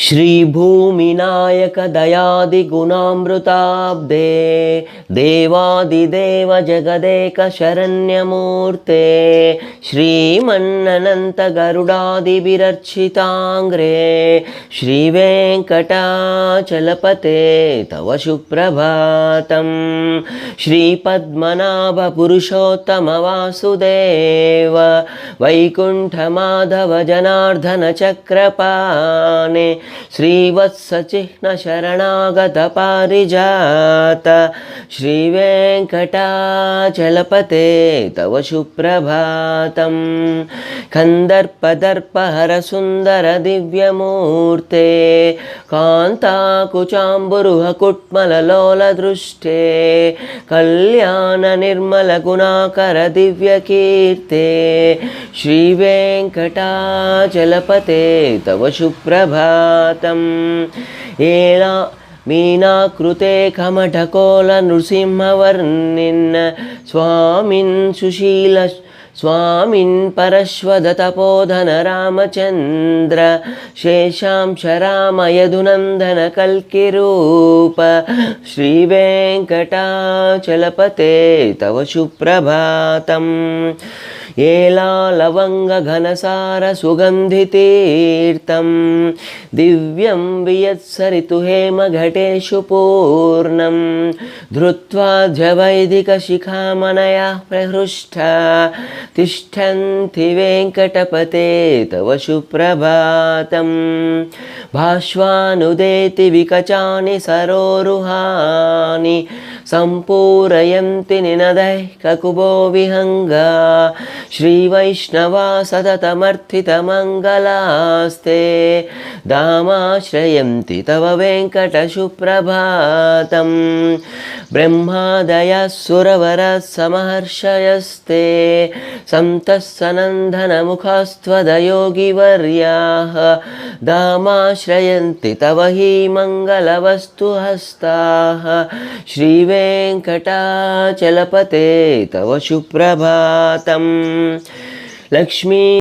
श्रीभूमिनायक दयादिगुणामृताब्दे देवादिदेव जगदेक शरण्यमूर्ते श्रीमन्ननन्त गरुडादिभिरर्चिताङ्ग्रे श्रीवेङ्कटाचलपते तव सुप्रभातम् श्रीपद्मनाभ पुरुषोत्तम वासुदेव वैकुण्ठमाधव जनार्दन चक्रपाणे श्रीवत्सचिह्न शरणागत पारिजात श्रीवेङ्कटाचलपते तव सुप्रभातम् कन्दर्पदर्पहर सुन्दर दिव्यमूर्ते कान्ताकुचाम्बुरुह कुट्मललोलदृष्टे कल्याण निर्मल गुणाकर दिव्यकीर्ते श्रीवेङ्कटाचलपते तव सुप्रभातम् एला मीनाकृते कमठकोल नृसिंहवर्णिन् स्वामिन् सुशील स्वामिन् परश्वद तपोधन रामचन्द्र शेषांश राम यदुनन्दन कल्किरूप श्रीवेङ्कटाचलपते तव सुप्रभातम् एला लवंग घनसार सुगन्धितीर्थं दिव्यं वियत्सरितु हेम घटेषु पूर्णं धृत्वा जवैदिकशिखामणयः प्रहृष्टा तिष्ठन्ति वेङ्कटपते तव सुप्रभातम् भाष्वानुदेति विकचानि सरोरुहानि सम्पूरयन्ति निनदैककुबो विहङ्गा श्रीवैष्णवा सततमर्थितमङ्गलास्ते दामाश्रयन्ति तव वेङ्कटसुप्रभातम् ब्रह्मादयः सुरवरः समहर्षयस्ते सन्तः सनन्दनमुखास्त्वदयोगिवर्याः दामाश्रयन्ति तव हि मङ्गलवस्तुहस्ताः श्रीवेङ्कटाचलपते तव सुप्रभातम् लक्ष्मी